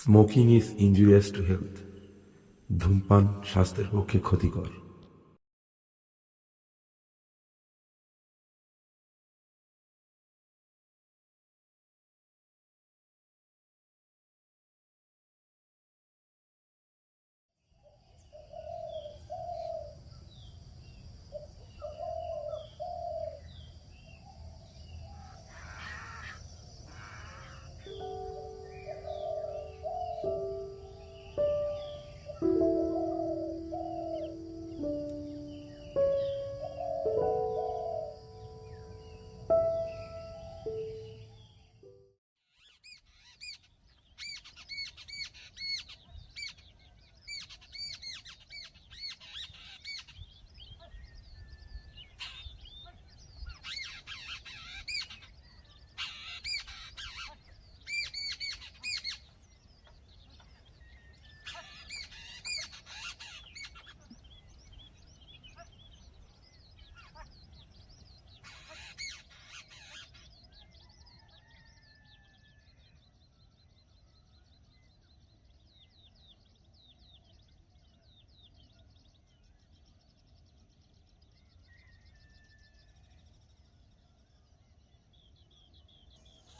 Smoking is injurious to health. ধূমপান স্বাস্থ্যের পক্ষে ক্ষতিকর।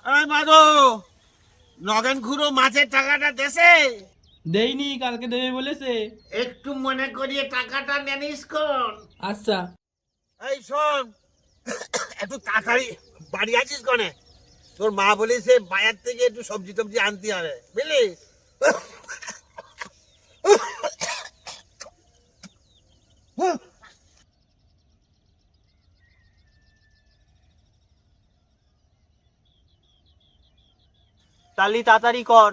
এই মাধু, নগেন খুড়ো মাছের টাকাটা দেশে দেইনি, কালকে দেবে বলেছে। একটু মনে করিয়ে টাকাটা নেনিস কোন। আচ্ছা। এই শোন, একটু তাড়াতাড়ি বাড়ি আছিস কনে? তোর মা বলেছে বাজার থেকে একটু সবজি টবজি আনতে হবে, বুঝলি? তালি তাড়াতাড়ি কর,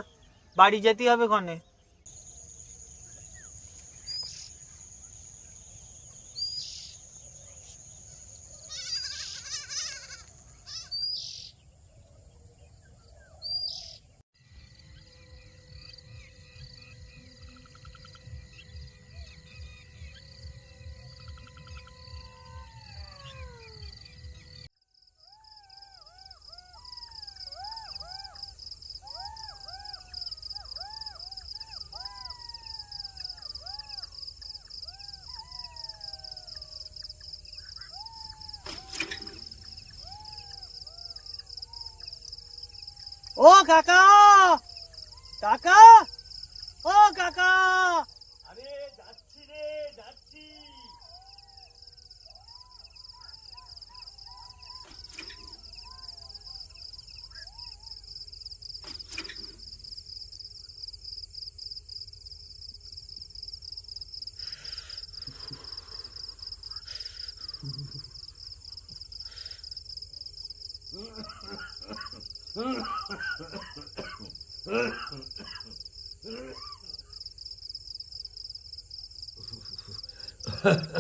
বাড়ি যেতে হবে কনে। ও কাকা, কাকা, ও কাকা। আরে যাচ্ছি রে, যাচ্ছি।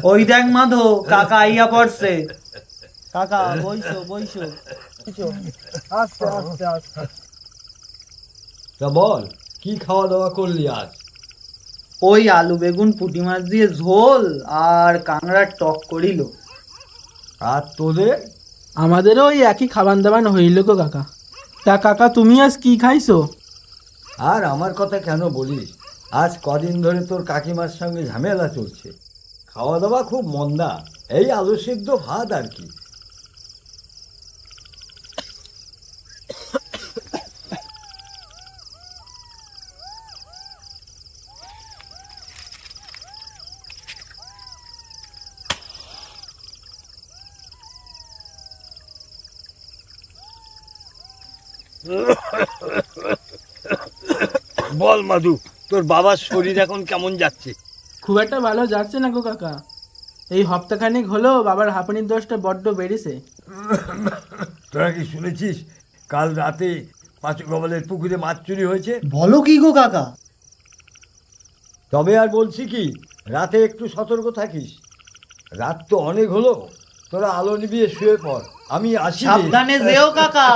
ওই দেখ মাধু, কাকা আইয়া পড়ছে। কাকা বইসো বইসো। আস্তে আস্তে আস্তে। তা বল, কি খাওয়া দাওয়া করলি আজ? ওই আলু বেগুন পুঁটি মাছ দিয়ে ঝোল আর কাঁকড়ার টক করিল। আর তোদের? আমাদেরও ওই একই খাবার দাবার হইল গো কাকা। তা কাকা তুমি আজ কি খাইছো? আর আমার কথা কেন বলিস, আজ কদিন ধরে তোর কাকিমার সঙ্গে ঝামেলা চলছে। খাওয়া দাওয়া খুব মন্দা, এই আলু সিদ্ধ ভাত আর কি। বল মাধু, তোর বাবার শরীর এখন কেমন যাচ্ছে? খুব একটা ভালো যাচ্ছে না গো কাকা। এই হপ্তাখানিক হলো বাবার হাঁপানির দোষটা বড্ড বেড়েছে। তোরা কি শুনেছিস কাল রাতে পাঁচু গবলের পুকুরে মাছ চুরি হয়েছে? বলো কি গো কাকা? তবে আর বলছি কি, রাতে একটু সতর্ক থাকিস। রাত তো অনেক হলো, তোরা আলো নিভিয়ে শুয়ে পড়, আমি আসি রে। সাবধানে যেও কাকা।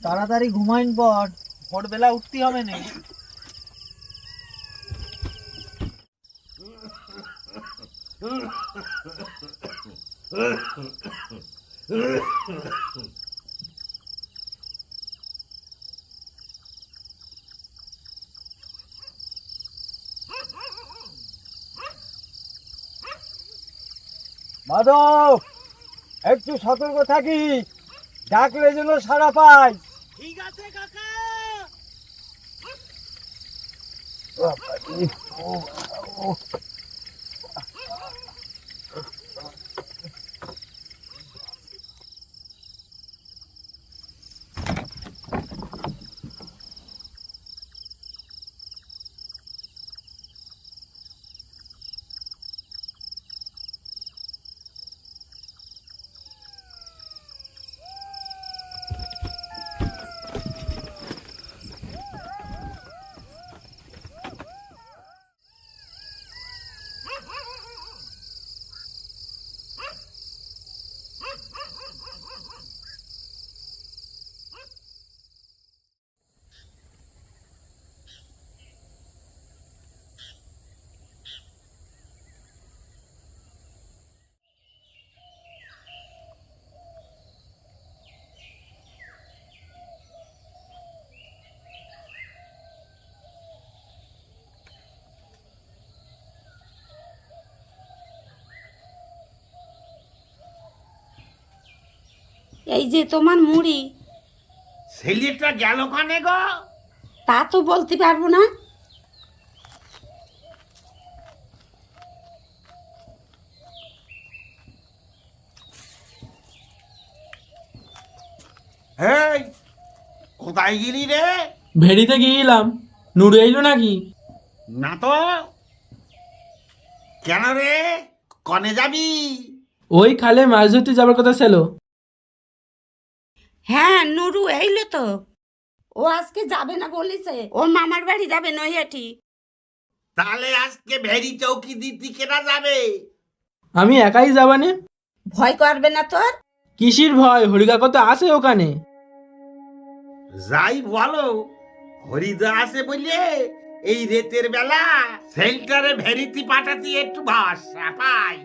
তাড়াতাড়ি ঘুমাইন পর, ভোরবেলা উঠতে হবে না। মাধব, একটু সতর্ক থাকিস, ডাকলে যেন সাড়া পাই। ঠিক আছে কাকা। এই যে তোমার মুড়ি। ছেলেটা গেল কানে গো? তা তো বলতে পারবো না। এই কোথায় গেলি রে? ভেড়িতে গিয়েছিলাম। নুরু এলো নাকি? না তো। কেন রে, কনে যাবি? ওই খালে মাছ ধরতে যাবার কথা ছিল। হ্যাঁ, নুরু এইলো তো। ও আজকে যাবে না বলেছে, ও মামার বাড়ি যাবে নৈহাটি। তাহলে আজকে ভেড়ি চৌকি দিতে কেনা যাবে? আমি একাই যাবানে। ভয় করবে না তোর? কিসির ভয়, হরিকাকা তো আছে ওখানে। যাই বলো, হরিদা আছে বলে এই রেতের বেলা সেন্টারে ভেড়িতি পাঠাতে একটু ভরসা পাই।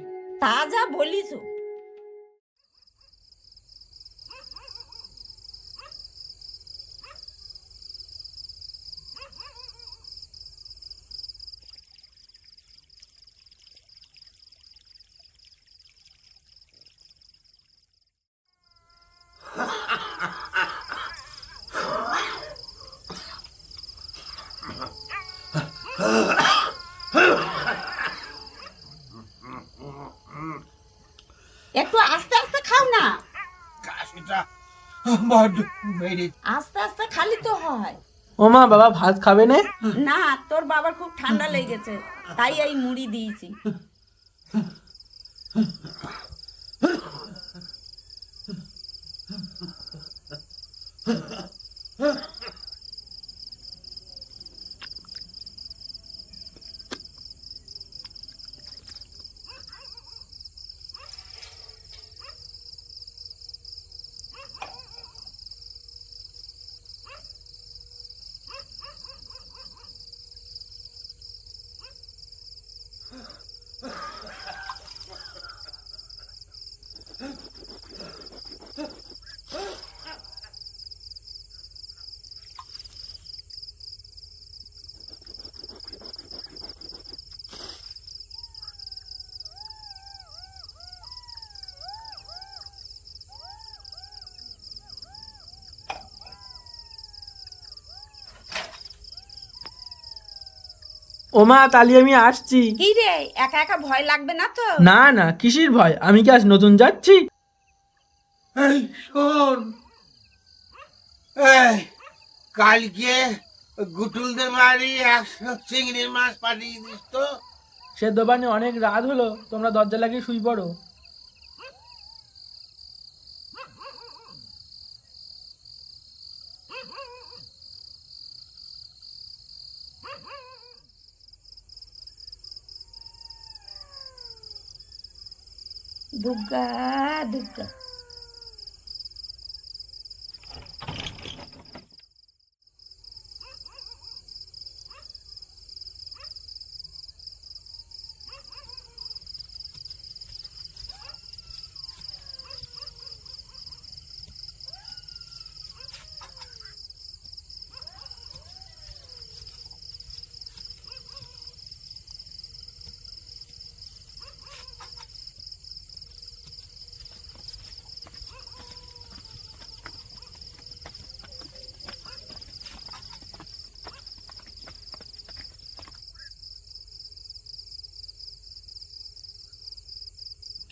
তা যা বলিস। একটু আস্তে আস্তে খাও না। কাশিটা বড্ড বেড়ে। আস্তে আস্তে খালি তো হয়। ও মা, বাবা ভাত খাবে না? না, তোর বাবার খুব ঠান্ডা লেগেছে, তাই এই মুড়ি দিয়েছি। ও মা, তালি আমি আসছি। কি রে, একা একা ভয় লাগবে না তো? না না, কিসির ভয়, আমি কি আজ নতুন যাচ্ছি? এই শোন, এই কালকে গুটুলদের বাড়ি 100 চিংড়ির মাছ পাঠিয়ে দিস তো। সে দোকানে অনেক রাত হলো, তোমরা দরজা লাগিয়ে শুই পড়ো। দুর্গা দুর্গা।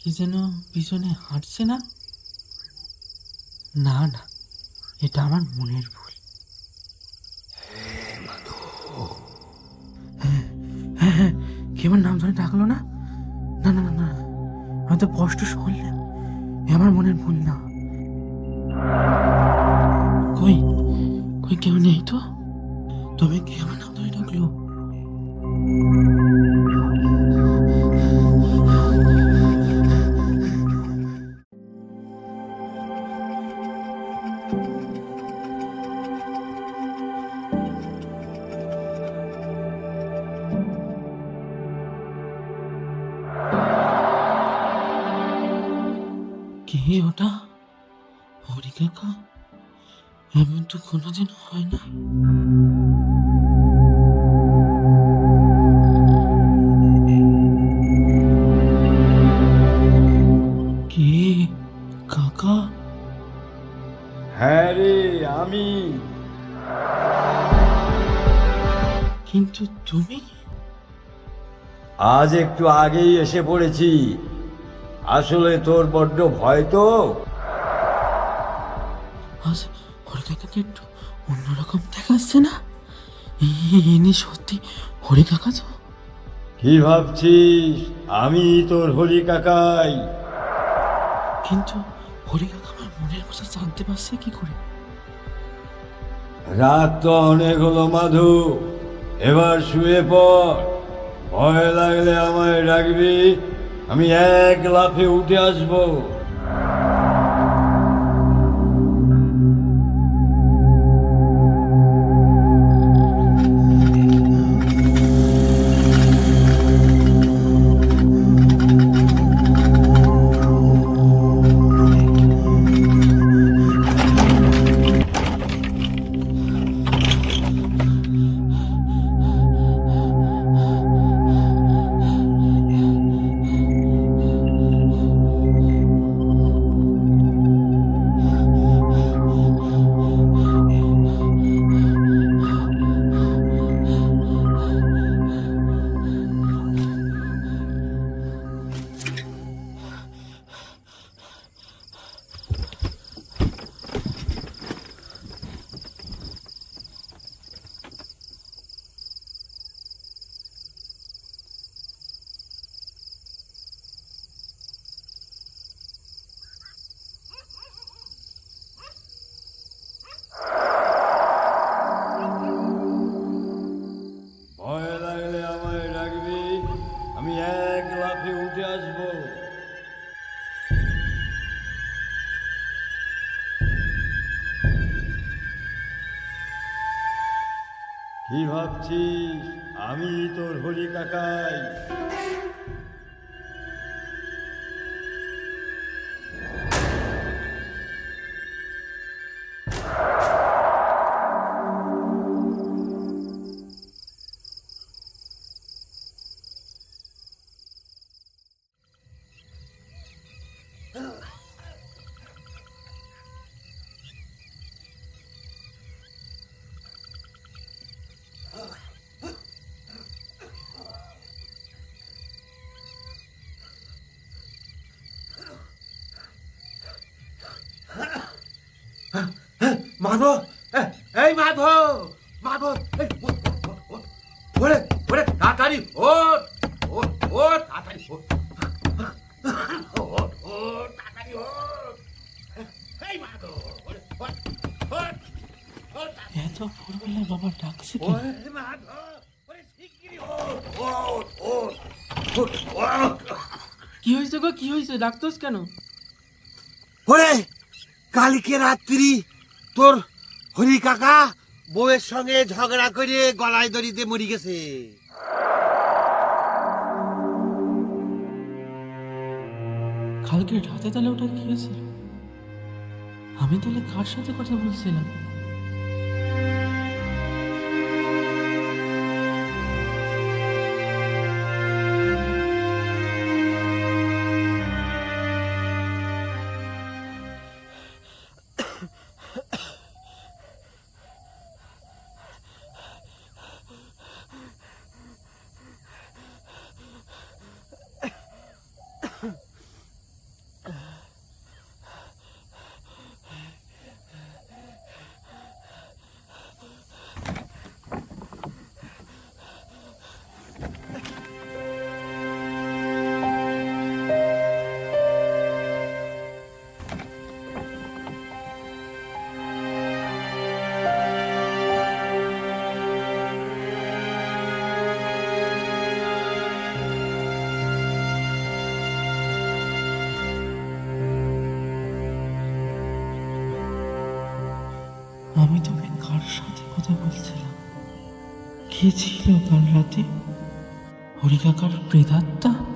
কি যেন পিছনে হাঁটছে না? না না, এটা আমার মনের ভুল। হ্যাঁ হ্যাঁ, কি আমার নাম ধরে ডাকলো না? না না না না, আমি তো স্পষ্ট শুনলাম। এ আমার মনের ভুল না। কই কই, কেউ নেই তো? তবে কে আমার নাম ধরে ডাকলো? কে ওটা? হরি কাকা? এমন তো কোনোদিন হয় না। কে কাকা? হ্যাঁ রে, আমি। কিন্তু তুমি? আজ একটু আগেই এসে পড়েছি। আসলে তোর বড্ড ভয় তো। আজ হরি কাকাকে একটু অন্যরকম দেখাচ্ছে না? ইনি সত্যি হরি কাকা তো? কি ভাবছিস আমি তোর হরি কাকাই? কিন্তু হরি কাকা আমার মনের কথা জানতে পারছে কি করে? রাত তো অনেক হলো মাধু, এবার শুয়ে পড়। ভয় লাগলে আমায় ডাকবি, আমি এক লাফে উঠে আসবো। ভয় লাগলে আমায় ডাকবি, আমি এক লাফে উঠে আসবো। কি ভাবছিস আমি তোর হরি কাকাই? মাধব, এই মাধব, মাধব, এই, ওরে ওরে, তাড়াতাড়ি ওঠ, ওঠ ওঠ, তাড়াতাড়ি ওঠ, ওঠ ওঠ, তাড়াতাড়ি ওঠ, এই মাধব, ওরে, ওঠ, ওঠ, ওঠ, এত ভোরবেলায় বাবা ডাকছে কি? ওরে মাধব, ওরে শিগগিরই ওঠ, ওঠ, ওঠ, ওঠ, ওঠ। কি হয়েছে গো, কি হয়েছে? ডাকতোস কেন? ওরে, কালকে রাত্রি তোর হরি কাকা বউয়ের সঙ্গে ঝগড়া করে গলায় দড়িতে মরি গেছে। কালকে রাতে তাহলে ওটা কি হয়েছিল? আমি তাহলে কার সাথে কথা বলছিলাম? আমি তোকে কার সাথে কথা বলছিলাম? কে ছিল কাল রাতে? হরি কাকার প্রেতাত্মা?